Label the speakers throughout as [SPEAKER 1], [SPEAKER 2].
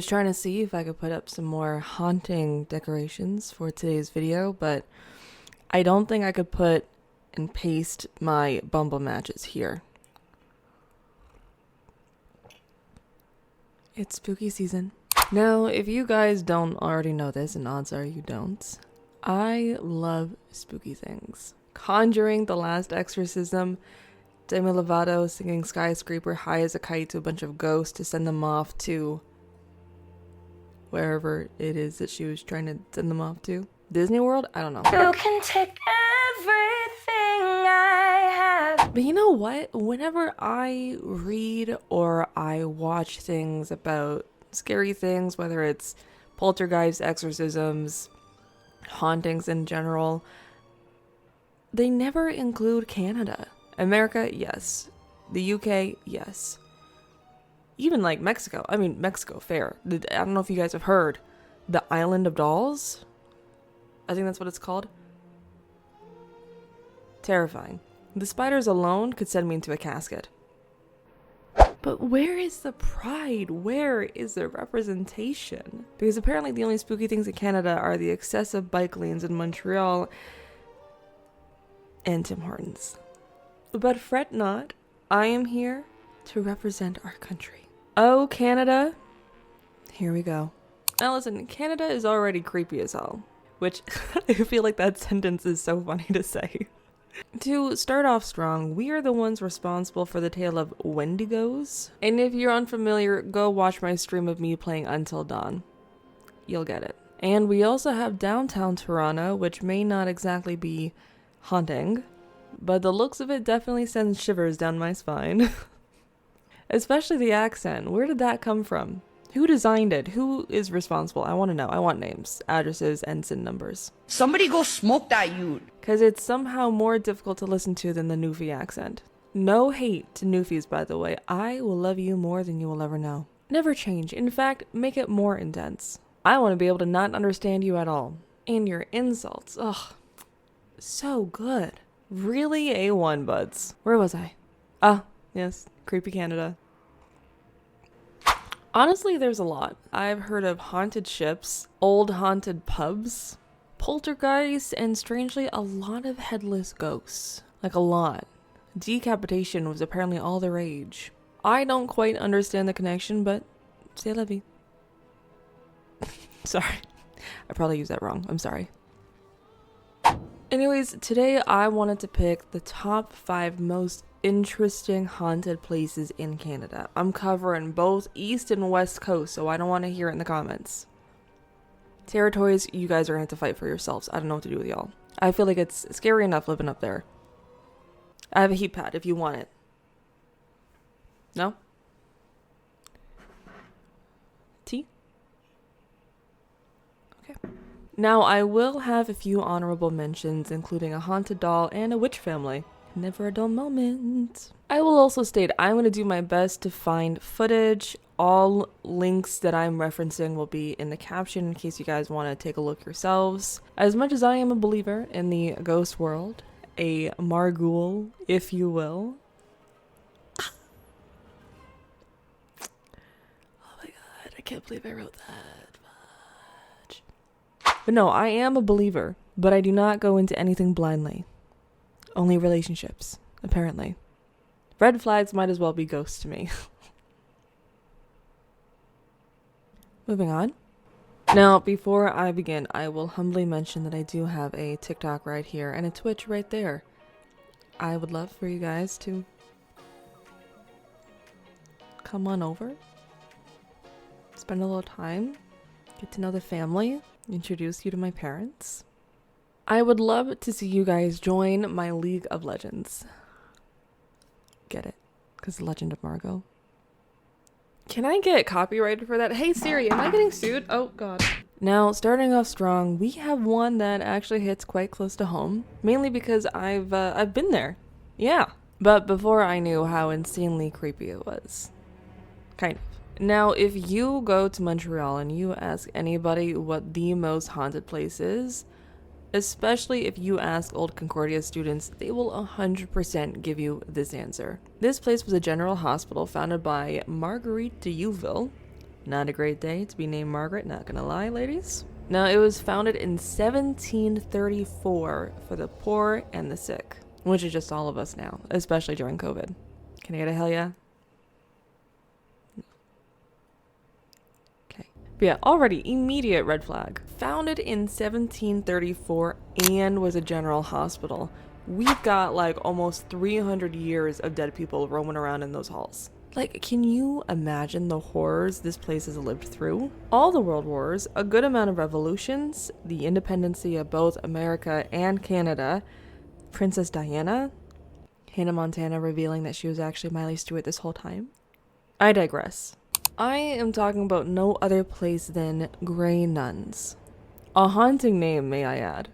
[SPEAKER 1] was trying to see if I could put up some more haunting decorations for today's video, but I don't think I could put and paste my Bumble matches here. It's spooky season. Now, if you guys don't already know this, and odds are you don't, I love spooky things. Conjuring, The Last Exorcism, Demi Lovato singing Skyscraper high as a kite to a bunch of ghosts to send them off to wherever it is that she was trying to send them off to. Disney World? I don't know.
[SPEAKER 2] You can take everything I have.
[SPEAKER 1] But you know what? Whenever I read or I watch things about scary things, whether it's poltergeists, exorcisms, hauntings in general, they never include Canada. America, yes. The UK, yes. Even like Mexico. I mean, Mexico, fair. I don't know if you guys have heard. The Island of Dolls? I think that's what it's called. Terrifying. The spiders alone could send me into a casket. But where is the pride? Where is the representation? Because apparently the only spooky things in Canada are the excessive bike lanes in Montreal and Tim Hortons. But fret not, I am here to represent our country. Oh, Canada, here we go. Now listen, Canada is already creepy as hell, which I feel like that sentence is so funny to say. To start off strong, we are the ones responsible for the tale of Wendigos. And if you're unfamiliar, go watch my stream of me playing Until Dawn. You'll get it. And we also have downtown Toronto, which may not exactly be haunting, but the looks of it definitely sends shivers down my spine. Especially the accent. Where did that come from? Who designed it? Who is responsible? I want to know. I want names, addresses, and SIN numbers.
[SPEAKER 3] Somebody go smoke that youth.
[SPEAKER 1] Because it's somehow more difficult to listen to than the Newfie accent. No hate to Newfies, by the way. I will love you more than you will ever know. Never change. In fact, make it more intense. I want to be able to not understand you at all. And your insults. Ugh. So good. Really A1, buds. Where was I? Ah, yes. Creepy Canada. Honestly, there's a lot. I've heard of haunted ships, old haunted pubs, poltergeists, and strangely, a lot of headless ghosts. Like a lot. Decapitation was apparently all the rage. I don't quite understand the connection, but c'est la vie. Sorry. I probably used that wrong. I'm sorry. Anyways, today I wanted to pick the top 5 most interesting haunted places in Canada. I'm covering both East and West Coast, so I don't want to hear it in the comments. Territories, you guys are going to have to fight for yourselves. I don't know what to do with y'all. I feel like it's scary enough living up there. I have a heat pad if you want it. No? Tea? Okay. Now, I will have a few honorable mentions, including a haunted doll and a witch family. Never a dull moment. I will also state I'm going to do my best to find footage. All links that I'm referencing will be in the caption in case you guys want to take a look yourselves. As much as I am a believer in the ghost world, a Margul, if you will. Oh my god, I can't believe I wrote that much. But no, I am a believer, but I do not go into anything blindly. Only relationships, apparently. Red flags might as well be ghosts to me. Moving on. Now, before I begin, I will humbly mention that I do have a TikTok right here and a Twitch right there. I would love for you guys to come on over, spend a little time, get to know the family, introduce you to my parents. I would love to see you guys join my League of Legends. Get it? Because Legend of Margot. Can I get copyrighted for that? Hey Siri, am I getting sued? Oh god. Now, starting off strong, we have one that actually hits quite close to home. Mainly because I've been there. Yeah. But before I knew how insanely creepy it was. Kind of. Now, if you go to Montreal and you ask anybody what the most haunted place is, especially if you ask old Concordia students, they will 100% give you this answer. This place was a general hospital founded by Marguerite de Youville Not a great day to be named Margaret, not gonna lie, ladies. Now, it was founded in 1734 for the poor and the sick, which is just all of us now, especially during COVID. Can I get a hell yeah? Okay. But yeah, already immediate red flag. Founded in 1734 and was a general hospital. We've got like almost 300 years of dead people roaming around in those halls. Like, can you imagine the horrors this place has lived through? All the world wars, a good amount of revolutions, the independency of both America and Canada, Princess Diana, Hannah Montana revealing that she was actually Miley Stewart this whole time. I digress. I am talking about no other place than Grey Nuns. A haunting name, may I add.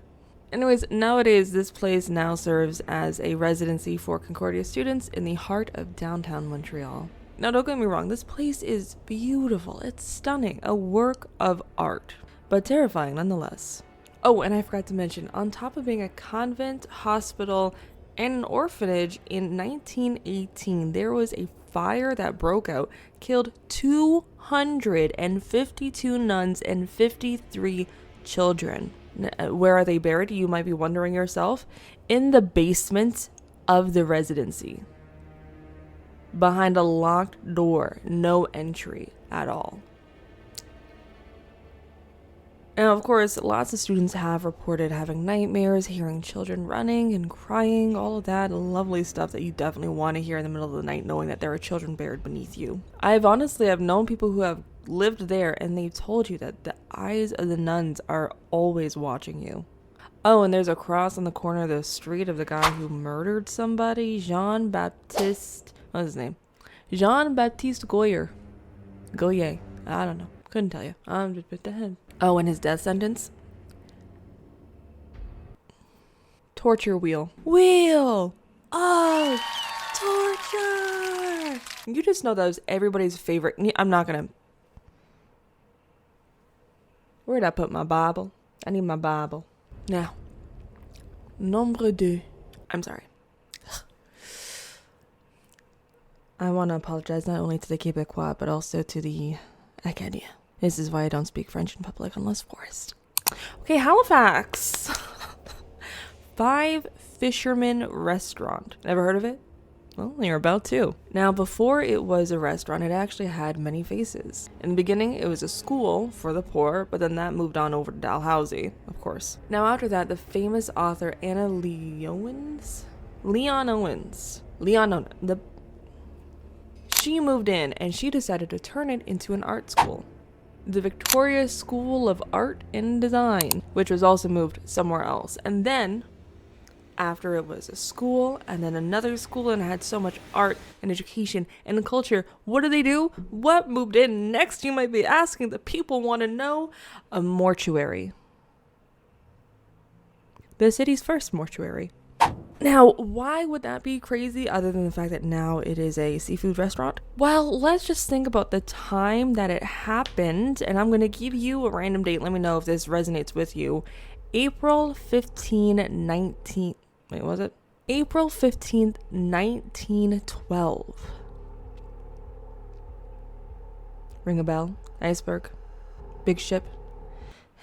[SPEAKER 1] Anyways, nowadays this place now serves as a residency for Concordia students in the heart of downtown Montreal. Now don't get me wrong, this place is beautiful, it's stunning, a work of art, but terrifying nonetheless. Oh, and I forgot to mention, on top of being a convent, hospital, and an orphanage, in 1918 there was a fire that broke out, killed 252 nuns and 53 children. Where are they buried? You might be wondering yourself. In the basement of the residency. Behind a locked door. No entry at all. And of course, lots of students have reported having nightmares, hearing children running and crying, all of that lovely stuff that you definitely want to hear in the middle of the night, knowing that there are children buried beneath you. I've known people who have lived there, and they've told you that the eyes of the nuns are always watching you. Oh, and there's a cross on the corner of the street of the guy who murdered somebody, Jean-Baptiste, what's his name? Jean-Baptiste Goyer. I don't know. Couldn't tell you. I'm just bit ahead. Oh, and his death sentence? Torture wheel. Oh, torture! You just know that was everybody's favorite. I'm not gonna... Where'd I put my Bible? I need my Bible. Now, nombre deux. I'm sorry. I want to apologize not only to the Quebecois, but also to the Acadiens. This is why I don't speak French in public unless forced. Okay, Halifax. Fisherman restaurant. Ever heard of it? Well, you're about to. Now, before it was a restaurant, it actually had many faces. In the beginning, it was a school for the poor, but then that moved on over to Dalhousie, of course. Now, after that, the famous author she moved in, and she decided to turn it into an art school. The Victoria School of Art and Design, which was also moved somewhere else. And then, after it was a school and then another school and had so much art and education and culture, what do? What moved in next, you might be asking? The people want to know. A mortuary. The city's first mortuary. Now, why would that be crazy other than the fact that now it is a seafood restaurant? Well, let's just think about the time that it happened, and I'm going to give you a random date. Let me know if this resonates with you. April 15th, 1912. Ring a bell? Iceberg? Big ship?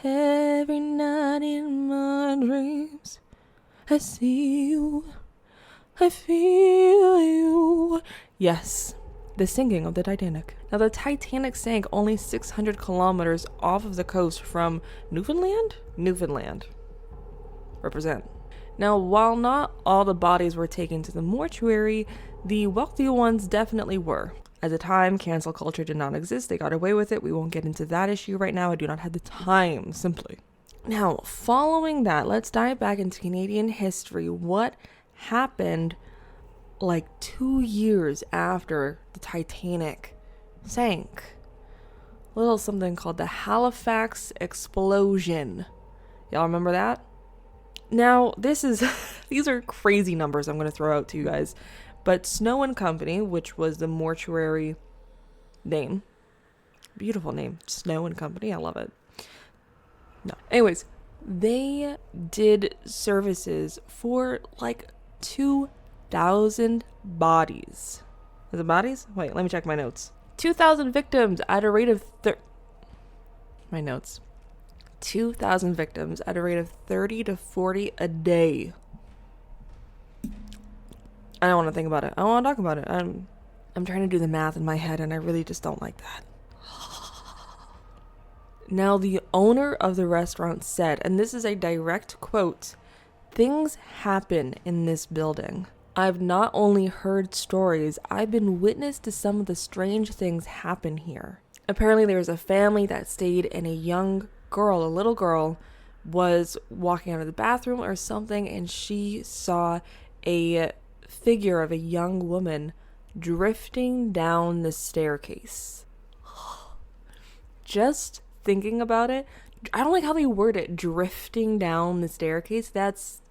[SPEAKER 1] Every night in my dreams I see you, I feel you. Yes, the sinking of the Titanic. Now, the Titanic sank only 600 kilometers off of the coast from Newfoundland? Newfoundland. Represent. Now, while not all the bodies were taken to the mortuary, the wealthy ones definitely were. At the time, cancel culture did not exist. They got away with it. We won't get into that issue right now. I do not have the time, simply. Now, following that, let's dive back into Canadian history. What happened like 2 years after the Titanic sank? A little something called the Halifax explosion. Y'all remember that? Now, these are crazy numbers I'm going to throw out to you guys. But Snow and Company, which was the mortuary name. Beautiful name. Snow and Company. I love it. No. Anyways, they did services for like 2,000 bodies. Is it bodies? Wait, let me check my notes. 2,000 victims at a rate of my notes. 2,000 victims at a rate of 30 to 40 a day. I don't want to think about it. I don't want to talk about it. I'm trying to do the math in my head, and I really just don't like that. Now, the owner of the restaurant said, and this is a direct quote, "Things happen in this building. I've not only heard stories, I've been witness to some of the strange things happen here." Apparently, there was a family that stayed, and a little girl, was walking out of the bathroom or something, and she saw a figure of a young woman drifting down the staircase. Just thinking about it, I don't like how they word it, drifting down the staircase. That's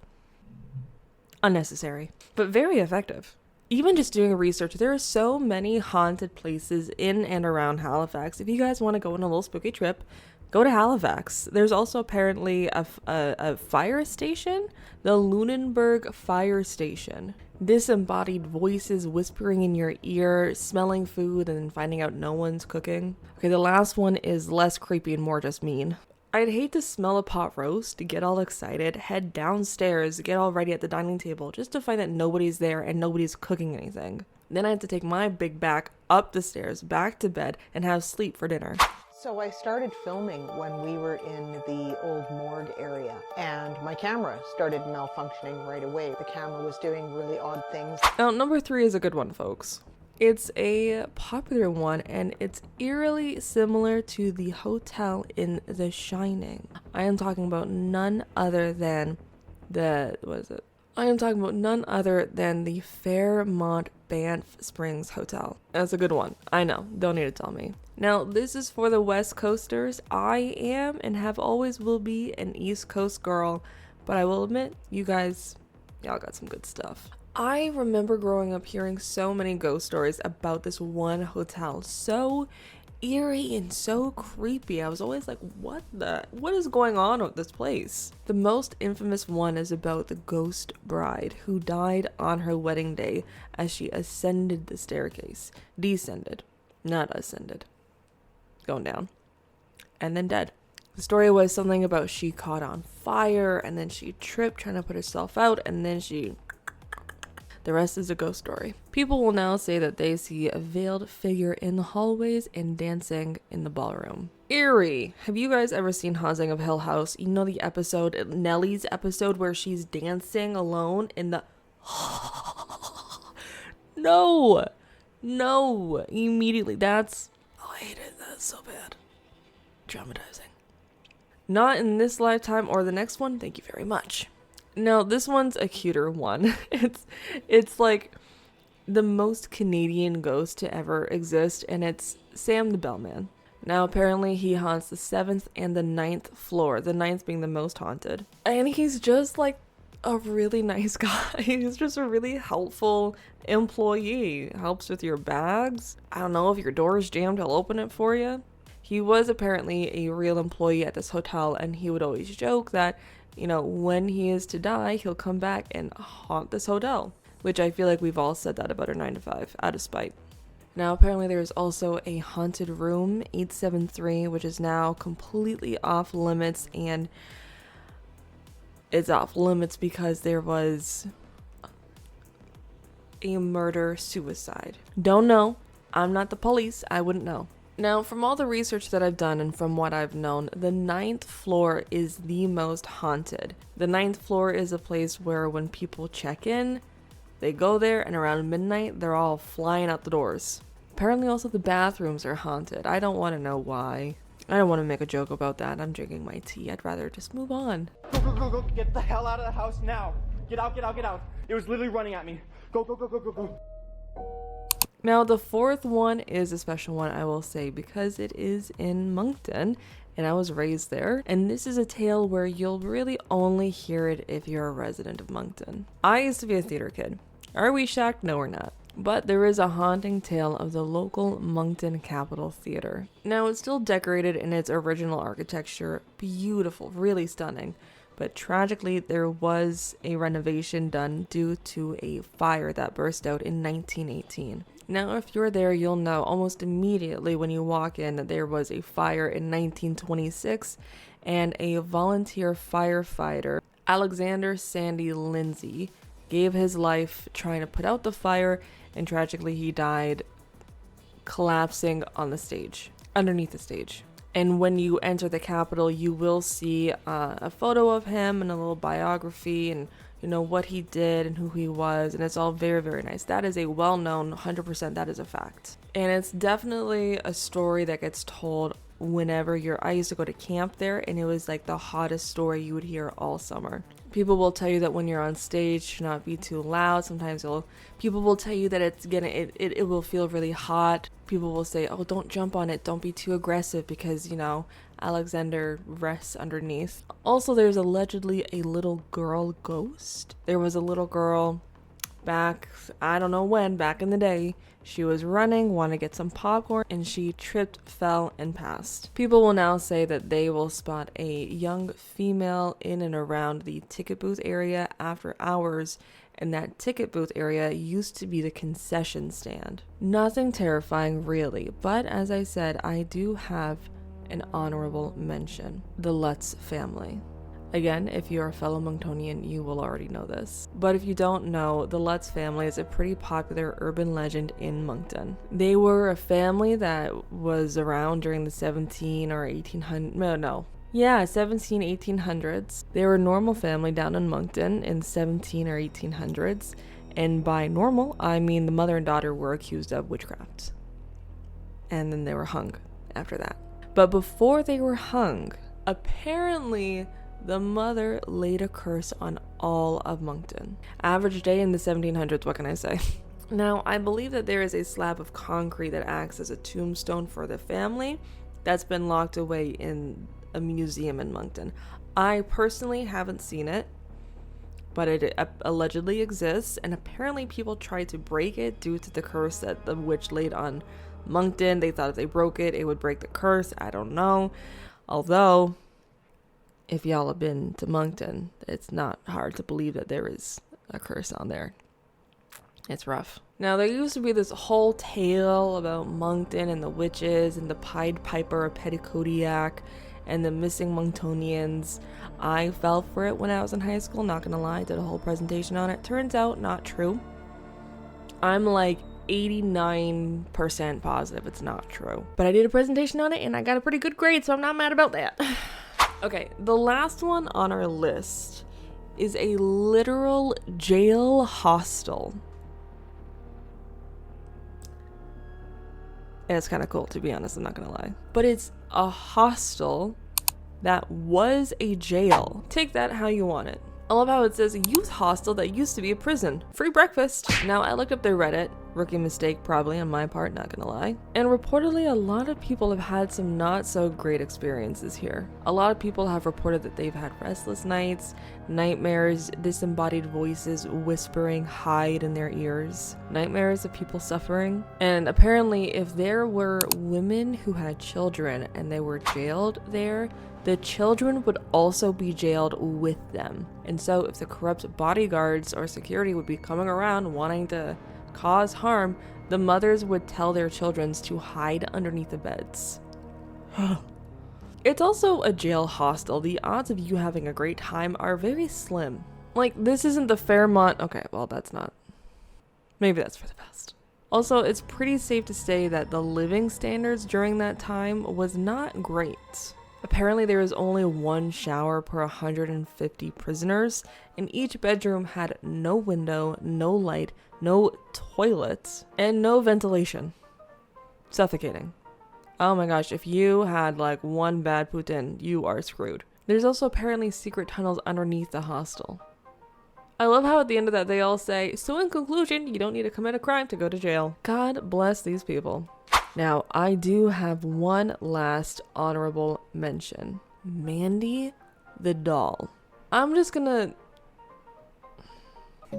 [SPEAKER 1] unnecessary, but very effective. Even just doing research, there are so many haunted places in and around Halifax. If you guys want to go on a little spooky trip, go to Halifax. There's also apparently a fire station, the Luxenburg Firestation. Disembodied voices whispering in your ear, smelling food, and then finding out no one's cooking. Okay, the last one is less creepy and more just mean. I'd hate to smell a pot roast, get all excited, head downstairs, get all ready at the dining table, just to find that nobody's there and nobody's cooking anything. Then I had to take my big back up the stairs, back to bed, and have sleep for dinner.
[SPEAKER 4] So I started filming when we were in the old morgue area, and my camera started malfunctioning right away. The camera was doing really odd things.
[SPEAKER 1] Now, number 3 is a good one, folks. It's a popular one, and it's eerily similar to the hotel in The Shining. I am talking about none other than the Fairmont Banff Springs Hotel. That's a good one. I know. Don't need to tell me. Now, this is for the West Coasters. I am and have always will be an East Coast girl, but I will admit, y'all got some good stuff. I remember growing up hearing so many ghost stories about this one hotel. So eerie and so creepy. I was always like, what is going on with this place? The most infamous one is about the ghost bride who died on her wedding day as she ascended the staircase. Descended, not ascended. Going down. And then dead. The story was something about she caught on fire and then she tripped trying to put herself out, and then the rest is a ghost story. People will now say that they see a veiled figure in the hallways and dancing in the ballroom. Eerie. Have you guys ever seen Haunting of Hill House? You know the episode, Nellie's episode, where she's dancing alone in the... No! Immediately. I hate it. That's so bad. Traumatizing. Not in this lifetime or the next one. Thank you very much. Now, this one's a cuter one. It's like the most Canadian ghost to ever exist, and it's Sam the Bellman. Now, apparently he haunts the 7th and the 9th floor, the 9th being the most haunted. And he's just like a really nice guy. He's just a really helpful employee. Helps with your bags. I don't know, if your door is jammed, he'll open it for you. He was apparently a real employee at this hotel, and he would always joke that, you know, when he is to die, he'll come back and haunt this hotel, which I feel like we've all said that about our 9 to 5, out of spite. Now, apparently there's also a haunted room, 873, which is now completely off limits, and it's off limits because there was a murder-suicide. Don't know. I'm not the police. I wouldn't know. Now, from all the research that I've done and from what I've known, the 9th floor is the most haunted. The 9th floor is a place where when people check in, they go there, and around midnight, they're all flying out the doors. Apparently also the bathrooms are haunted. I don't want to know why. I don't want to make a joke about that. I'm drinking my tea. I'd rather just move on.
[SPEAKER 5] Go. Get the hell out of the house now. Get out. It was literally running at me. Go.
[SPEAKER 1] Now, the 4th one is a special one, I will say, because it is in Moncton, and I was raised there. And this is a tale where you'll really only hear it if you're a resident of Moncton. I used to be a theater kid. Are we shocked? No, we're not. But there is a haunting tale of the local Moncton Capitol Theater. Now, it's still decorated in its original architecture. Beautiful, really stunning. But tragically, there was a renovation done due to a fire that burst out in 1918. Now, if you're there, you'll know almost immediately when you walk in that there was a fire in 1926 and a volunteer firefighter, Alexander Sandy Lindsay, gave his life trying to put out the fire, and tragically he died collapsing on the stage, underneath the stage. And when you enter the Capitol, you will see a photo of him and a little biography and, you know, what he did and who he was. And it's all very, very nice. That is a well-known, 100%, that is a fact. And it's definitely a story that gets told whenever I used to go to camp there, and it was like the hottest story you would hear all summer. People will tell you that when you're on stage, should not be too loud. Sometimes people will tell you that it will feel really hot. People will say, oh, don't jump on it. Don't be too aggressive because, you know, Alexander rests underneath. Also, there's allegedly a little girl ghost. There was a little girl back, I don't know when, back in the day. She was running, wanted to get some popcorn, and she tripped, fell, and passed. People will now say that they will spot a young female in and around the ticket booth area after hours, and that ticket booth area used to be the concession stand. Nothing terrifying, really, but as I said, I do have an honorable mention. The Lutz family. Again, if you're a fellow Monctonian, you will already know this. But if you don't know, the Lutz family is a pretty popular urban legend in Moncton. They were a family that was around during the 1800s. They were a normal family down in Moncton in 17 or 1800s. And by normal, I mean the mother and daughter were accused of witchcraft. And then they were hung after that. But before they were hung, apparently the mother laid a curse on all of Moncton. Average day in the 1700s, what can I say? Now, I believe that there is a slab of concrete that acts as a tombstone for the family that's been locked away in a museum in Moncton. I personally haven't seen it, but it allegedly exists, and apparently people tried to break it due to the curse that the witch laid on Moncton. They thought if they broke it, it would break the curse. I don't know. Although, if y'all have been to Moncton, it's not hard to believe that there is a curse on there. It's rough. Now, there used to be this whole tale about Moncton and the witches and the Pied Piper of Petticodiac and the missing Monctonians. I fell for it when I was in high school, not gonna lie. I did a whole presentation on it. Turns out, not true. I'm like 89% positive it's not true. But I did a presentation on it and I got a pretty good grade, so I'm not mad about that. Okay, the last one on our list is a literal jail hostel. And it's kind of cool, to be honest, I'm not gonna lie. But it's a hostel that was a jail. Take that how you want it. I love how it says a youth hostel that used to be a prison. Free breakfast. Now, I looked up their Reddit. Rookie mistake probably on my part, not gonna lie. And reportedly a lot of people have had some not so great experiences here. A lot of people have reported that they've had restless nights, nightmares, disembodied voices whispering hide in their ears, nightmares of people suffering. And apparently if there were women who had children and they were jailed there, the children would also be jailed with them. And so if the corrupt bodyguards or security would be coming around wanting to cause harm, the mothers would tell their children to hide underneath the beds. It's also a jail hostel. The odds of you having a great time are very slim. Like, this isn't the Fairmont. Okay, well, that's not. Maybe that's for the best. Also, it's pretty safe to say that the living standards during that time was not great. Apparently there was only one shower per 150 prisoners, and each bedroom had no window, no light, no toilet, and no ventilation. Suffocating. Oh my gosh, if you had like one bad putin, you are screwed. There's also apparently secret tunnels underneath the hostel. I love how at the end of that they all say, so in conclusion, you don't need to commit a crime to go to jail. God bless these people. Now, I do have one last honorable mention. Mandy the Doll. I'm just gonna...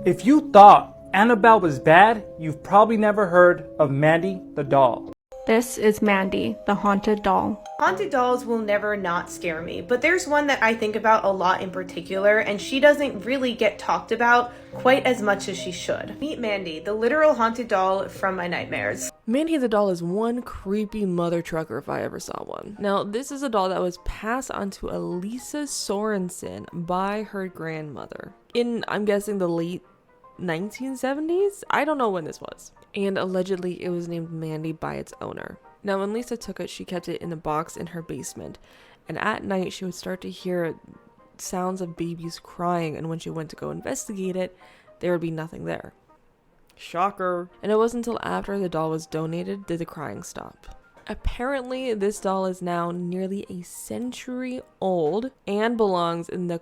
[SPEAKER 6] If you thought Annabelle was bad, you've probably never heard of Mandy the Doll. This is Mandy, the haunted doll.
[SPEAKER 7] Haunted dolls will never not scare me, but there's one that I think about a lot in particular, and she doesn't really get talked about quite as much as she should. Meet Mandy, the literal haunted doll from my nightmares.
[SPEAKER 1] Mandy the Doll is one creepy mother trucker if I ever saw one. Now, this is a doll that was passed on to Elisa Sorensen by her grandmother in, I'm guessing, the late 1970s? I don't know when this was. And allegedly it was named Mandy by its owner. Now when Lisa took it, she kept it in a box in her basement. And at night she would start to hear sounds of babies crying, and when she went to go investigate it, there would be nothing there. Shocker. And it wasn't until after the doll was donated did the crying stop. Apparently this doll is now nearly a century old and belongs in the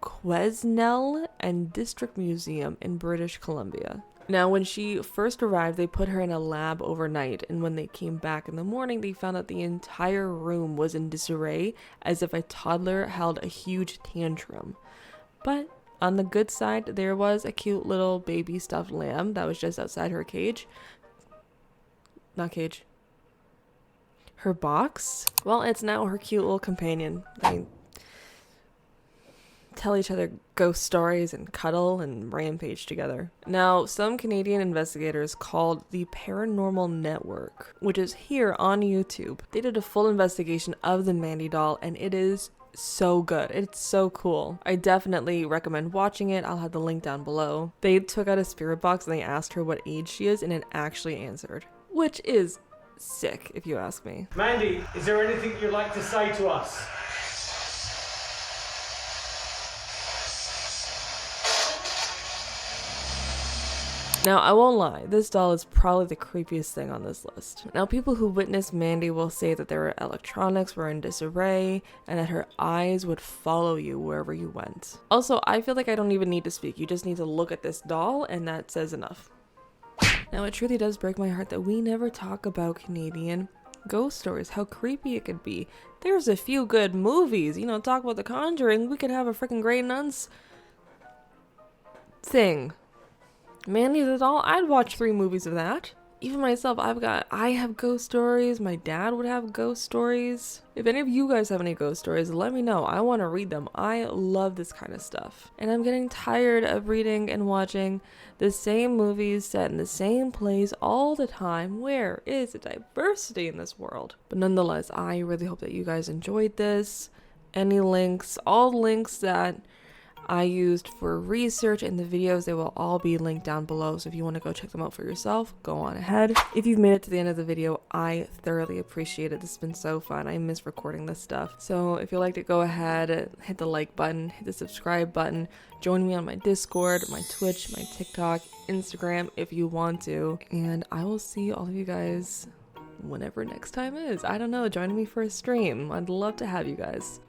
[SPEAKER 1] Quesnel and District Museum in British Columbia. Now, when she first arrived, they put her in a lab overnight, and when they came back in the morning, they found that the entire room was in disarray, as if a toddler held a huge tantrum. But on the good side, there was a cute little baby stuffed lamb that was just outside her cage. Not cage. Her box. Well, it's now her cute little companion. Tell each other ghost stories and cuddle and rampage together. Now, some Canadian investigators called the Paranormal Network, which is here on YouTube. They did a full investigation of the Mandy doll, and it is so good. It's so cool. I definitely recommend watching it. I'll have the link down below. They took out a spirit box and they asked her what age she is, and it actually answered, which is sick if you ask me.
[SPEAKER 8] Mandy, is there anything you'd like to say to us?
[SPEAKER 1] Now, I won't lie, this doll is probably the creepiest thing on this list. Now, people who witnessed Mandy will say that their electronics were in disarray and that her eyes would follow you wherever you went. Also, I feel like I don't even need to speak. You just need to look at this doll and that says enough. Now, it truly does break my heart that we never talk about Canadian ghost stories, how creepy it could be. There's a few good movies, you know, talk about The Conjuring. We could have a freaking great Nuns thing. Mandy the Doll, I'd watch 3 movies of that. Even myself, I have ghost stories. My dad would have ghost stories. If any of you guys have any ghost stories, let me know. I want to read them. I love this kind of stuff. And I'm getting tired of reading and watching the same movies set in the same place all the time. Where is the diversity in this world? But nonetheless, I really hope that you guys enjoyed this. Any links, all links that I used for research in the videos, they will all be linked down below, so if you want to go check them out for yourself, go on ahead. If you've made it to the end of the video, I thoroughly appreciate it. This has been so fun. I miss recording this stuff. So if you liked it, go ahead, hit the like button, hit the subscribe button, join me on my Discord, my Twitch, my TikTok, Instagram if you want to, and I will see all of you guys whenever next time is. I don't know, join me for a stream. I'd love to have you guys.